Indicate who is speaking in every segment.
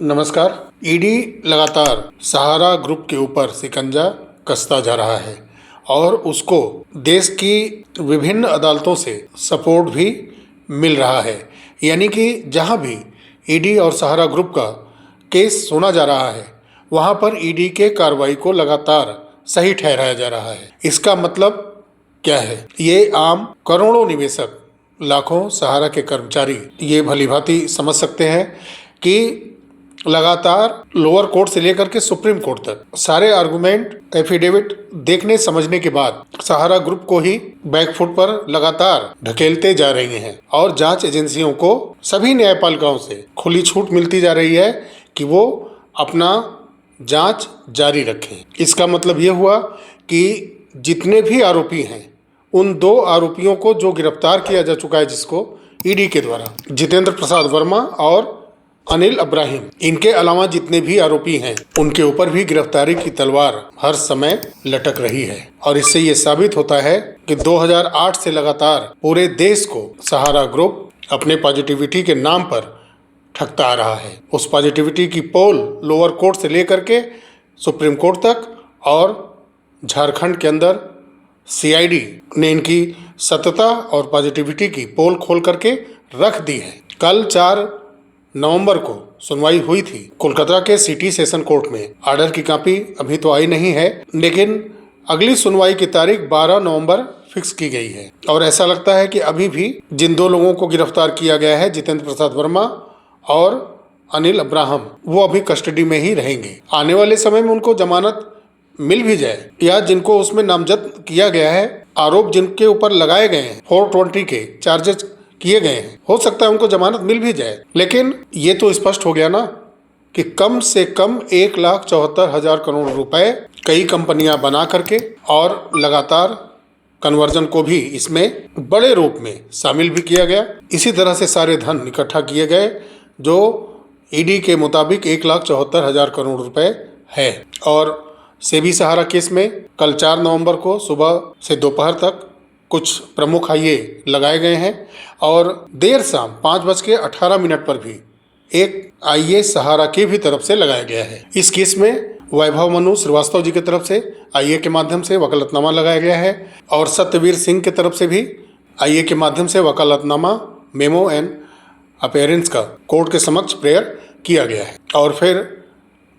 Speaker 1: नमस्कार। ईडी लगातार सहारा ग्रुप के ऊपर शिकंजा कसता जा रहा है और उसको देश की विभिन्न अदालतों से सपोर्ट भी मिल रहा है। यानी कि जहां भी ईडी और सहारा ग्रुप का केस सुना जा रहा है वहां पर ईडी के कार्रवाई को लगातार सही ठहराया जा रहा है। इसका मतलब क्या है? ये आम करोड़ों निवेशक, लाखों सहारा के कर्मचारी ये भलीभांति समझ सकते हैं कि लगातार लोअर कोर्ट से लेकर के सुप्रीम कोर्ट तक सारे आर्गुमेंट, एफिडेविट देखने समझने के बाद सहारा ग्रुप को ही बैकफुट पर लगातार ढकेलते जा रही हैं और जांच एजेंसियों को, सभी न्यायपालिकाओं से खुली छूट मिलती जा रही है कि वो अपना जांच जारी रखें। इसका मतलब ये हुआ कि जितने भी आरोपी हैं उन 2 आरोपियों को जो गिरफ्तार किया जा चुका है, जिसको ईडी के द्वारा, जितेंद्र प्रसाद वर्मा और अनिल अब्राहिम, इनके अलावा जितने भी आरोपी हैं उनके ऊपर भी गिरफ्तारी की तलवार हर समय लटक रही है। और इससे ये साबित होता है कि 2008 से लगातार पूरे देश को सहारा ग्रुप अपने पॉजिटिविटी के नाम पर ठगता आ रहा है। उस पॉजिटिविटी की पोल लोअर कोर्ट से लेकर के सुप्रीम कोर्ट तक, और झारखंड के अंदर सीआईडी ने इनकी सत्यता और पॉजिटिविटी की पोल खोल करके रख दी है। कल 4 नवंबर को सुनवाई हुई थी कोलकाता के सिटी सेशन कोर्ट में। आर्डर की कॉपी अभी तो आई नहीं है, लेकिन अगली सुनवाई की तारीख 12 नवंबर फिक्स की गई है। और ऐसा लगता है कि अभी भी जिन 2 लोगों को गिरफ्तार किया गया है, जितेंद्र प्रसाद वर्मा और अनिल अब्राहम, वो अभी कस्टडी में ही रहेंगे। आने वाले समय में उनको जमानत मिल भी जाए, या जिनको उसमें नामजद किया गया है, आरोप जिनके ऊपर लगाए गए हैं, 420 के चार्जेस किए गए हैं, हो सकता है उनको जमानत मिल भी जाए। लेकिन ये तो स्पष्ट हो गया ना कि कम से कम 1,74,000 करोड़ रुपए कई कंपनियां बना करके और लगातार कन्वर्जन को भी इसमें बड़े रूप में शामिल भी किया गया। इसी तरह से सारे धन इकट्ठा किए गए जो ईडी के मुताबिक 1,74,000 करोड़ रुपए है। और सेबी सहारा केस में कल 4 नवंबर को सुबह से दोपहर तक कुछ प्रमुख आईए लगाए गए हैं और देर शाम 5:18 पर भी एक आईए सहारा की भी तरफ से लगाया गया है। इस केस में वैभव मनु श्रीवास्तव जी की तरफ से आईए के माध्यम से वकालतनामा लगाया गया है और सत्यवीर सिंह की तरफ से भी आईए के माध्यम से वकालतनामा, मेमो एंड अपीयरेंस का कोर्ट के समक्ष प्रेयर किया गया है। और फिर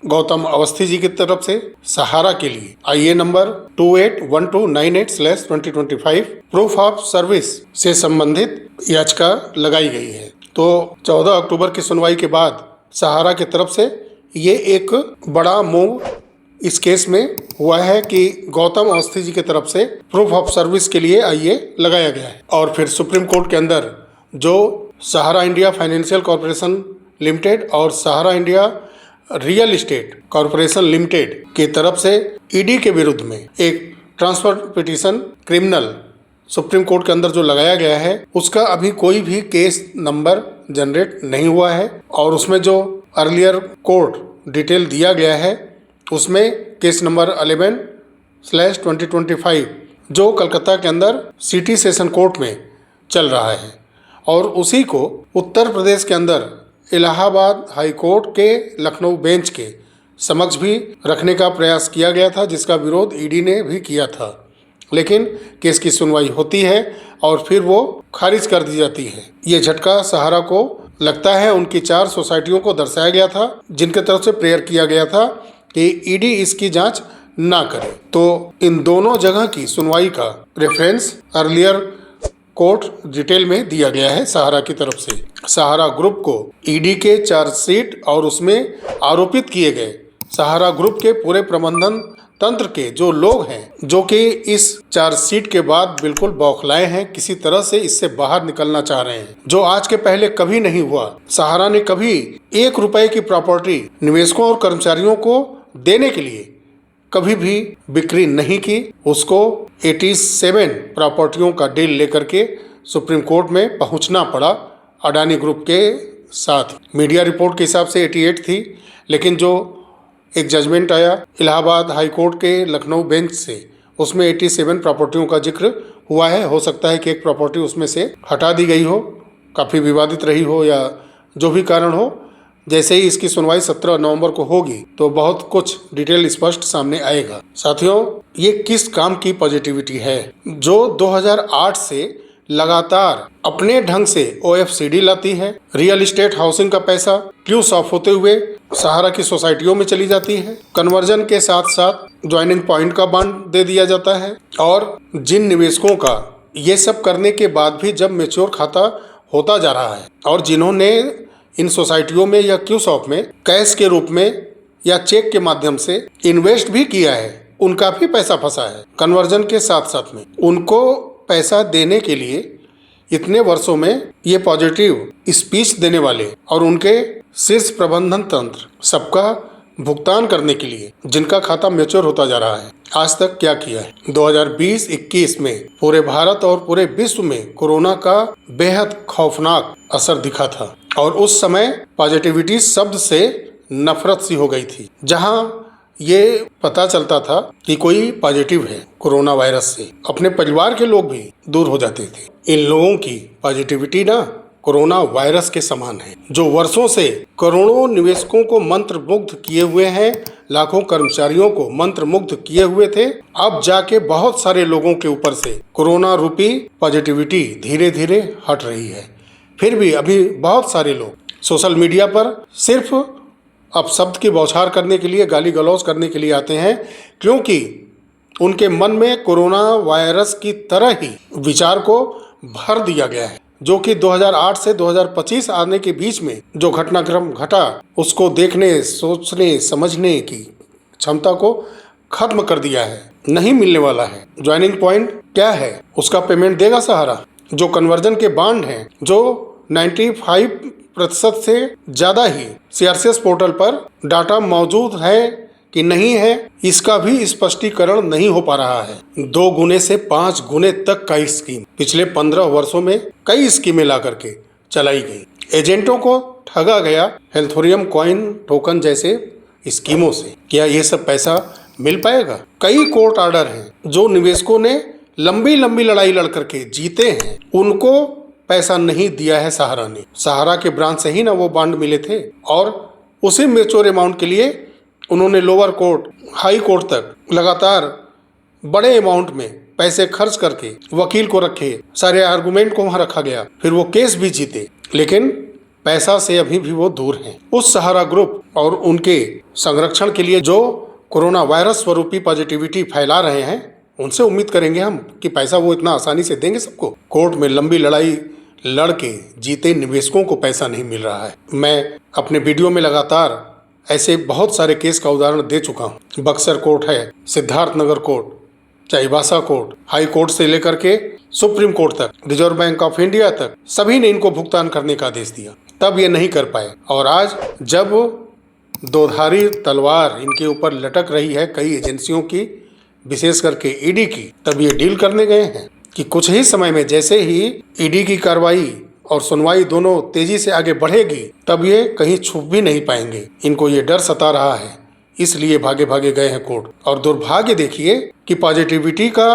Speaker 1: गौतम अवस्थी जी की तरफ से सहारा के लिए आईए नंबर 281298/2025 प्रूफ ऑफ सर्विस से संबंधित याचिका लगाई गई है। तो 14 अक्टूबर की सुनवाई के बाद सहारा की तरफ से ये एक बड़ा मूव इस केस में हुआ है कि गौतम अवस्थी जी की तरफ से प्रूफ ऑफ सर्विस के लिए आईए लगाया गया है। और फिर सुप्रीम कोर्ट के अंदर जो Sahara India financial corporation limited और Sahara India real estate corporation limited की तरफ से ईडी के विरुद्ध में एक transfer petition criminal supreme court के अंदर जो लगाया गया है, उसका अभी कोई भी केस नंबर जनरेट नहीं हुआ है। और उसमें जो अर्लियर कोर्ट डिटेल दिया गया है उसमें केस नंबर 11/2025 जो कलकत्ता के अंदर सिटी सेशन कोर्ट में चल रहा है, और उसी को उत्तर प्रदेश के अंदर इलाहाबाद हाई कोर्ट के लखनऊ बेंच के समक्ष भी रखने का प्रयास किया गया था, जिसका विरोध ईडी ने भी किया था। लेकिन केस की सुनवाई होती है और फिर वो खारिज कर दी जाती है। ये झटका सहारा को लगता है उनकी 4 सोसाइटियों को दर्शाया गया था जिनके तरफ से प्रेयर किया गया था कि ईडी इसकी जांच ना करे। तो इन दोनों जगह की सुनवाई का रेफरेंस अर्लियर कोर्ट डिटेल में दिया गया है सहारा की तरफ से। सहारा ग्रुप को ईडी के चार्जशीट और उसमें आरोपित किए गए सहारा ग्रुप के पूरे प्रबंधन तंत्र के जो लोग हैं, जो कि इस चार्जशीट के बाद बिल्कुल बौखलाए हैं, किसी तरह से इससे बाहर निकलना चाह रहे हैं, जो आज के पहले कभी नहीं हुआ। सहारा ने कभी 1 रुपए की प्रॉपर्टी निवेशकों और कर्मचारियों को देने के लिए कभी भी बिक्री नहीं की। उसको 87 प्रॉपर्टियों का डील लेकर के सुप्रीम कोर्ट में पहुंचना पड़ा अडानी ग्रुप के साथ। मीडिया रिपोर्ट के हिसाब से 88 थी, लेकिन जो एक जजमेंट आया इलाहाबाद हाई कोर्ट के लखनऊ बेंच से, उसमें 87 प्रॉपर्टियों का जिक्र हुआ है। हो सकता है कि एक प्रॉपर्टी उसमें से हटा दी गई हो, काफ़ी विवादित रही हो या जो भी कारण हो, जैसे ही इसकी सुनवाई 17 नवंबर को होगी तो बहुत कुछ डिटेल स्पष्ट सामने आएगा। साथियों, ये किस काम की पॉजिटिविटी है जो 2008 से लगातार अपने ढंग से OFCD लाती है, रियल एस्टेट हाउसिंग का पैसा क्यों साफ होते हुए सहारा की सोसाइटियों में चली जाती है, कन्वर्जन के साथ साथ ज्वाइनिंग पॉइंट का बांड दे दिया जाता है, और जिन निवेशकों का ये सब करने के बाद भी जब मैच्योर खाता होता जा रहा है और जिन्होंने इन सोसाइटियों में या क्यूसॉप में कैश के रूप में या चेक के माध्यम से इन्वेस्ट भी किया है, उनका भी पैसा फंसा है। कन्वर्जन के साथ साथ में उनको पैसा देने के लिए इतने वर्षों में ये पॉजिटिव स्पीच देने वाले और उनके शीर्ष प्रबंधन तंत्र सबका भुगतान करने के लिए जिनका खाता मैच्योर होता जा रहा है, आज तक क्या किया है। 2020-21 में पूरे भारत और पूरे विश्व में कोरोना का बेहद खौफनाक असर दिखा था और उस समय पॉजिटिविटी शब्द से नफरत सी हो गई थी। जहां ये पता चलता था कि कोई पॉजिटिव है कोरोना वायरस से, अपने परिवार के लोग भी दूर हो जाते थे। इन लोगों की पॉजिटिविटी ना कोरोना वायरस के समान है, जो वर्षों से करोड़ों निवेशकों को मंत्रमुग्ध किए हुए हैं, लाखों कर्मचारियों को मंत्रमुग्ध किए हुए थे। अब जाके बहुत सारे लोगों के ऊपर से कोरोना रूपी पॉजिटिविटी धीरे धीरे हट रही है। फिर भी अभी बहुत सारे लोग सोशल मीडिया पर सिर्फ अपशब्द की बौछार करने के लिए, गाली गलौज करने के लिए आते हैं, क्योंकि उनके मन में कोरोना वायरस की तरह ही विचार को भर दिया गया है, जो कि 2008 से 2025 आने के बीच में जो घटनाक्रम घटा उसको देखने, सोचने, समझने की क्षमता को खत्म कर दिया है। नहीं मिलने वाला है। ज्वाइनिंग पॉइंट क्या है, उसका पेमेंट देगा सहारा। जो कन्वर्जन के बांड हैं, जो 95% से ज़्यादा ही CRCS पोर्टल पर डाटा मौजूद है कि नहीं है, इसका भी स्पष्टीकरण नहीं हो पा रहा है। 2 गुने से 5 गुने तक का स्कीम पिछले 15 वर्षों में कई स्कीमें ला करके चलाई गई। एजेंटों को ठगा गया हेल्थोरियम कॉइन टोकन जैसे स्कीमों से। क्या ये सब पैसा मिल पाएगा? कई कोर्ट ऑर्डर हैं जो निवेशकों ने लंबी लंबी लड़ाई लड़ करके जीते हैं, उनको पैसा नहीं दिया है सहारा ने। सहारा के ब्रांच से ही ना वो बॉन्ड मिले थे और उसी मैच्योर अमाउंट के लिए उन्होंने लोअर कोर्ट, हाई कोर्ट तक लगातार बड़े अमाउंट में पैसे खर्च करके वकील को रखे, सारे आर्गुमेंट को वहां रखा गया, फिर वो केस भी जीते, लेकिन पैसा से अभी भी वो दूर हैं। उस सहारा ग्रुप और उनके संरक्षण के लिए जो कोरोना वायरस स्वरूपी पॉजिटिविटी फैला रहे हैं, उनसे उम्मीद करेंगे हम कि पैसा वो इतना आसानी से देंगे सबको। कोर्ट में लंबी लड़ाई लड़के जीते निवेशकों को पैसा नहीं मिल रहा है। मैं अपने वीडियो में लगातार ऐसे बहुत सारे केस का उदाहरण दे चुका हूँ। बक्सर कोर्ट है, Siddharthnagar court, Chaibasa court, high court से लेकर के सुप्रीम कोर्ट तक, रिजर्व बैंक ऑफ इंडिया तक, सभी ने इनको भुगतान करने का आदेश दिया, तब ये नहीं कर पाए। और आज जब दोधारी तलवार इनके ऊपर लटक रही है कई एजेंसियों की, विशेष करके ईडी की, तब ये डील करने गए हैं कि कुछ ही समय में जैसे ही ईडी की कार्रवाई और सुनवाई दोनों तेजी से आगे बढ़ेगी, तब ये कहीं छुप भी नहीं पाएंगे। इनको ये डर सता रहा है, इसलिए भागे भागे गए हैं कोर्ट। और दुर्भाग्य देखिए कि पॉजिटिविटी का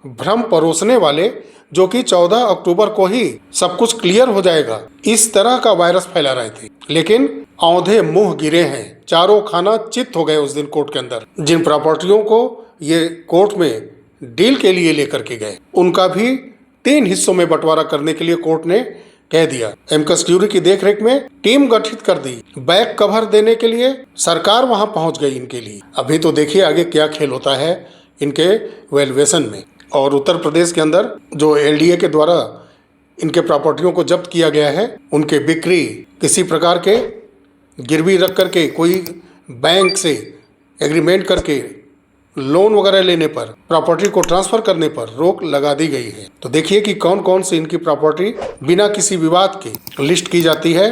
Speaker 1: भ्रम परोसने वाले, जो कि 14 अक्टूबर को ही सब कुछ क्लियर हो जाएगा, इस तरह का वायरस फैला रहे थे, लेकिन औंधे मुंह गिरे हैं। चारों खाना चित हो गए उस दिन कोर्ट के अंदर। जिन प्रॉपर्टियों को ये कोर्ट में डील के लिए लेकर के गए, उनका भी 3 हिस्सों में बंटवारा करने के लिए कोर्ट ने कह दिया। एमकस क्यूरी की देखरेख में टीम गठित कर दी। बैक कवर देने के लिए सरकार वहां पहुंच गई इनके लिए। अभी तो देखिए आगे क्या खेल होता है इनके वैल्यूएशन में। और उत्तर प्रदेश के अंदर जो LDA के द्वारा इनके प्रॉपर्टियों को जब्त किया गया है, उनके बिक्री किसी प्रकार के गिरवी रख करके, कोई बैंक से एग्रीमेंट करके लोन वगैरह लेने पर, प्रॉपर्टी को ट्रांसफर करने पर रोक लगा दी गई है। तो देखिए कि कौन कौन सी इनकी प्रॉपर्टी बिना किसी विवाद के लिस्ट की जाती है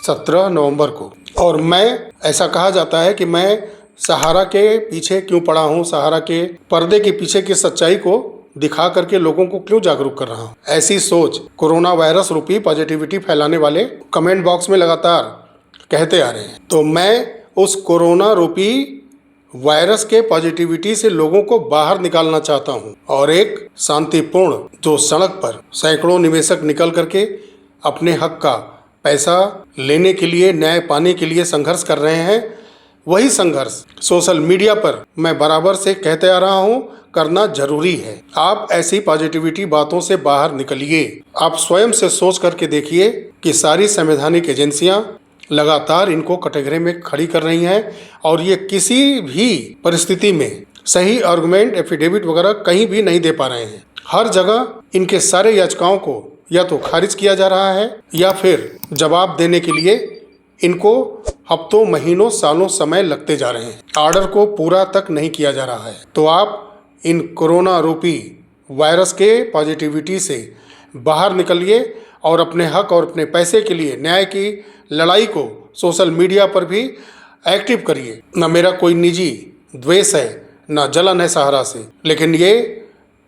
Speaker 1: 17 नवंबर को। और मैं, ऐसा कहा जाता है कि मैं सहारा के पीछे क्यों पड़ा हूँ, सहारा के पर्दे के पीछे की सच्चाई को दिखा करके लोगों को क्यों जागरूक कर रहा हूँ। ऐसी सोच कोरोना वायरस रूपी पॉजिटिविटी फैलाने वाले कमेंट बॉक्स में लगातार कहते आ रहे हैं। तो मैं उस कोरोना रूपी वायरस के पॉजिटिविटी से लोगों को बाहर निकालना चाहता हूं और एक शांतिपूर्ण, जो सड़क पर सैकड़ों निवेशक निकल करके अपने हक का पैसा लेने के लिए, न्याय पाने के लिए संघर्ष कर रहे हैं, वही संघर्ष सोशल मीडिया पर मैं बराबर से कहते आ रहा हूं, करना जरूरी है। आप ऐसी पॉजिटिविटी बातों से बाहर निकलिए। आप स्वयं से सोच करके देखिए कि सारी संवैधानिक एजेंसियां लगातार इनको कटघरे में खड़ी कर रही हैं और ये किसी भी परिस्थिति में सही आर्गुमेंट, एफिडेविट वगैरह कहीं भी नहीं दे पा रहे हैं। हर जगह इनके सारे याचिकाओं को या तो खारिज किया जा रहा है या फिर जवाब देने के लिए इनको हफ्तों, महीनों, सालों समय लगते जा रहे हैं। ऑर्डर को पूरा तक नहीं किया जा रहा है। तो आप इन कोरोना रूपी वायरस के पॉजिटिविटी से बाहर निकलिए और अपने हक और अपने पैसे के लिए न्याय की लड़ाई को सोशल मीडिया पर भी एक्टिव करिए। न मेरा कोई निजी द्वेष है, न जलन है सहारा से, लेकिन ये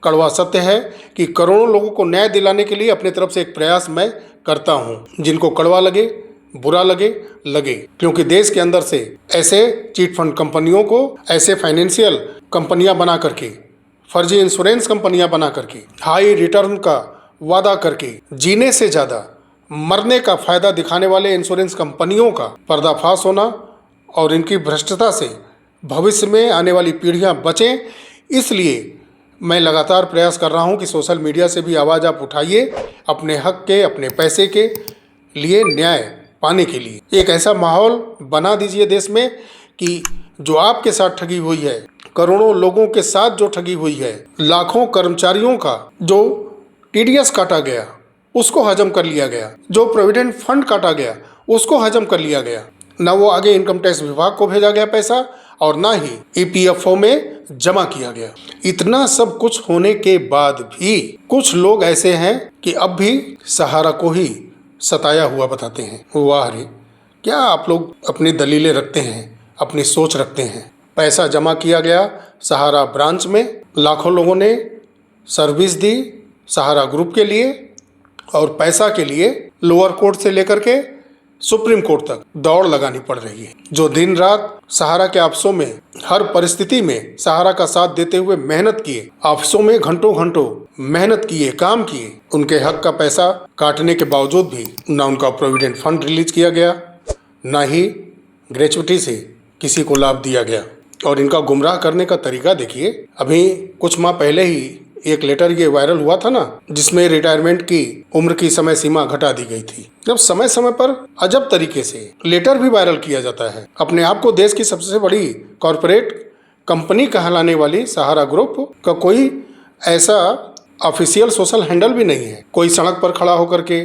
Speaker 1: कड़वा सत्य है कि करोड़ों लोगों को न्याय दिलाने के लिए अपनी तरफ से एक प्रयास मैं करता हूँ। जिनको कड़वा लगे, बुरा लगे, क्योंकि देश के अंदर से ऐसे चिट फंड कंपनियों को, ऐसे फाइनेंशियल कंपनियां बना करके, फर्जी इंश्योरेंस कंपनियां बना करके, हाई रिटर्न का वादा करके जीने से ज़्यादा मरने का फायदा दिखाने वाले इंश्योरेंस कंपनियों का पर्दाफाश होना और इनकी भ्रष्टता से भविष्य में आने वाली पीढ़ियां बचें, इसलिए मैं लगातार प्रयास कर रहा हूं कि सोशल मीडिया से भी आवाज़ आप उठाइए, अपने हक के, अपने पैसे के लिए न्याय पाने के लिए एक ऐसा माहौल बना दीजिए देश में कि जो आपके साथ ठगी हुई है, करोड़ों लोगों के साथ जो ठगी हुई है, लाखों कर्मचारियों का जो टीडीएस काटा गया उसको हजम कर लिया गया, जो प्रोविडेंट फंड काटा गया उसको हजम कर लिया गया, ना वो आगे इनकम टैक्स विभाग को भेजा गया पैसा और ना ही ईपीएफओ में जमा किया गया। इतना सब कुछ होने के बाद भी कुछ लोग ऐसे हैं कि अब भी सहारा को ही सताया हुआ बताते हैं। वाह रे, क्या आप लोग अपनी दलीलें रखते हैं, अपनी सोच रखते हैं। पैसा जमा किया गया सहारा ब्रांच में, लाखों लोगों ने सर्विस दी सहारा ग्रुप के लिए और पैसा के लिए लोअर कोर्ट से लेकर के सुप्रीम कोर्ट तक दौड़ लगानी पड़ रही है। जो दिन रात सहारा के ऑफिसों में हर परिस्थिति में सहारा का साथ देते हुए मेहनत किए, ऑफिसों में घंटों घंटों मेहनत किए, काम किए, उनके हक का पैसा काटने के बावजूद भी ना उनका प्रोविडेंट फंड रिलीज किया गया, ना ही ग्रेचुइटी से किसी को लाभ दिया गया। और इनका गुमराह करने का तरीका देखिए। अभी कुछ माह पहले ही एक लेटर ये वायरल हुआ था ना, जिसमें रिटायरमेंट की उम्र की समय सीमा घटा दी गई थी। जब समय समय पर अजब तरीके से लेटर भी वायरल किया जाता है। अपने आप को देश की सबसे बड़ी कॉरपोरेट कंपनी कहलाने वाली सहारा ग्रुप का कोई ऐसा ऑफिशियल सोशल हैंडल भी नहीं है। कोई सड़क पर खड़ा होकर के,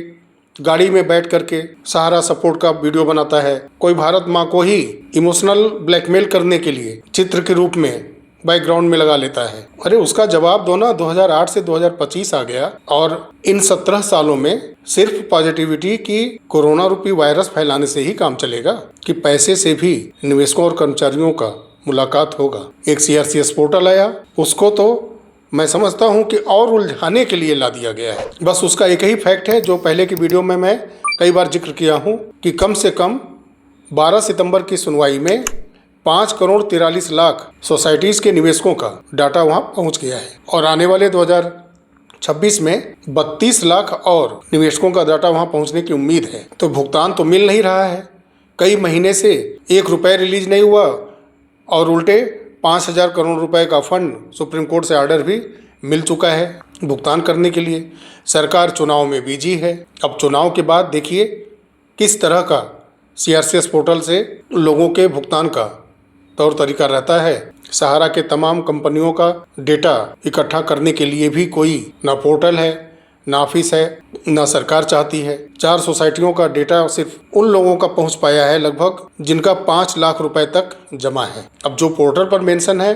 Speaker 1: गाड़ी में बैठ करके सहारा सपोर्ट का वीडियो बनाता है। कोई भारत माँ को ही इमोशनल ब्लैकमेल करने के लिए चित्र के रूप में बैकग्राउंड में लगा लेता है। अरे उसका जवाब दो ना। 2008 से 2025 आ गया और इन 17 सालों में सिर्फ पॉजिटिविटी की कोरोना रूपी वायरस फैलाने से ही काम चलेगा कि पैसे से भी निवेशकों और कर्मचारियों का मुलाकात होगा। एक सीआरसीएस पोर्टल आया, उसको तो मैं समझता हूं कि और उलझाने के लिए ला दिया गया है। बस उसका एक ही फैक्ट है जो पहले की वीडियो में मैं कई बार जिक्र किया हूं कि कम से कम 12 सितंबर की सुनवाई में 5,43,00,000 सोसाइटीज़ के निवेशकों का डाटा वहां पहुंच गया है और आने वाले 2026 में 32 लाख और निवेशकों का डाटा वहां पहुंचने की उम्मीद है। तो भुगतान तो मिल नहीं रहा है। कई महीने से 1 रुपये रिलीज नहीं हुआ और उल्टे 5,000 करोड़ रुपए का फंड सुप्रीम कोर्ट से ऑर्डर भी मिल चुका है भुगतान करने के लिए। सरकार चुनाव में बिजी है। अब चुनाव के बाद देखिए किस तरह का सीआरसीएस पोर्टल से लोगों के भुगतान का तौर तरीका रहता है। सहारा के तमाम कंपनियों का डेटा इकट्ठा करने के लिए भी कोई ना पोर्टल है, ना ऑफिस है, ना सरकार चाहती है। 4 सोसाइटियों का डेटा सिर्फ उन लोगों का पहुंच पाया है लगभग जिनका 5 लाख रुपए तक जमा है। अब जो पोर्टल पर मेंशन है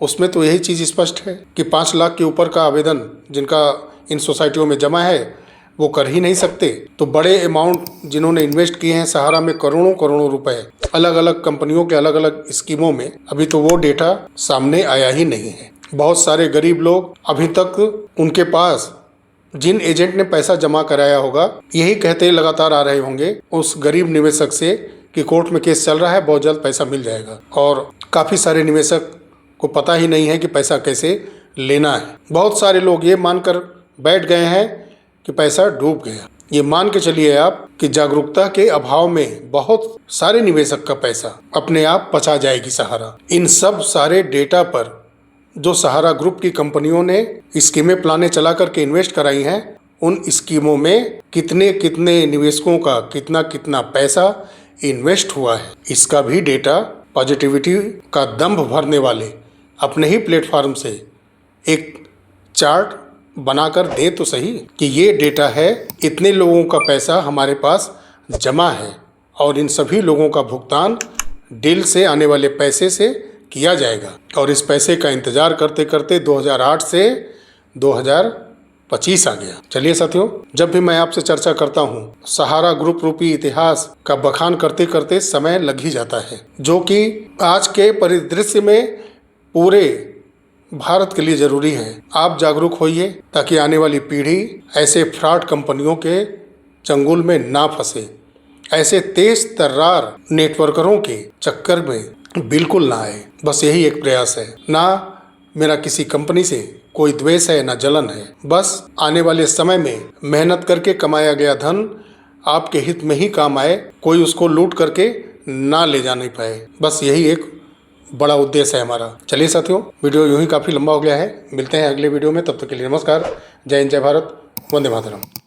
Speaker 1: उसमें तो यही चीज़ स्पष्ट है कि 5 लाख के ऊपर का आवेदन जिनका इन सोसाइटियों में जमा है वो कर ही नहीं सकते। तो बड़े अमाउंट जिन्होंने इन्वेस्ट किए हैं सहारा में, करोड़ों करोड़ों रुपए अलग अलग कंपनियों के अलग अलग स्कीमों में, अभी तो वो डेटा सामने आया ही नहीं है। बहुत सारे गरीब लोग अभी तक उनके पास जिन एजेंट ने पैसा जमा कराया होगा यही कहते लगातार आ रहे होंगे उस गरीब निवेशक से कि कोर्ट में केस चल रहा है, बहुत जल्द पैसा मिल जाएगा। और काफ़ी सारे निवेशक को पता ही नहीं है कि पैसा कैसे लेना है। बहुत सारे लोग ये मानकर बैठ गए हैं कि पैसा डूब गया। ये मान के चलिए आप कि जागरूकता के अभाव में बहुत सारे निवेशक का पैसा अपने आप पचा जाएगी सहारा। इन सब सारे डेटा पर जो सहारा ग्रुप की कंपनियों ने स्कीमें प्लाने चला करके इन्वेस्ट कराई हैं, उन स्कीमों में कितने कितने निवेशकों का कितना कितना पैसा इन्वेस्ट हुआ है, इसका भी डेटा पॉजिटिविटी का दंभ भरने वाले अपने ही प्लेटफॉर्म से एक चार्ट बनाकर दे तो सही कि ये डेटा है, इतने लोगों का पैसा हमारे पास जमा है और इन सभी लोगों का भुगतान डील से आने वाले पैसे से किया जाएगा। और इस पैसे का इंतजार करते करते 2008 से 2025 आ गया। चलिए साथियों, जब भी मैं आपसे चर्चा करता हूँ, सहारा ग्रुप रूपी इतिहास का बखान करते करते समय लग ही जाता है, जो कि आज के परिदृश्य में पूरे भारत के लिए जरूरी है। आप जागरूक होइए ताकि आने वाली पीढ़ी ऐसे फ्रॉड कंपनियों के चंगुल में ना फंसे, ऐसे तेज तर्रार नेटवर्करों के चक्कर में बिल्कुल ना आए। बस यही एक प्रयास है। ना मेरा किसी कंपनी से कोई द्वेष है, ना जलन है। बस आने वाले समय में मेहनत करके कमाया गया धन आपके हित में ही काम आए, कोई उसको लूट करके ना ले जा नहीं पाए। बस यही एक बड़ा उद्देश्य है हमारा। चलिए साथियों, वीडियो यूं ही काफ़ी लंबा हो गया है। मिलते हैं अगले वीडियो में, तब तक के लिए नमस्कार। जय हिंद, जय भारत, वंदे मातरम।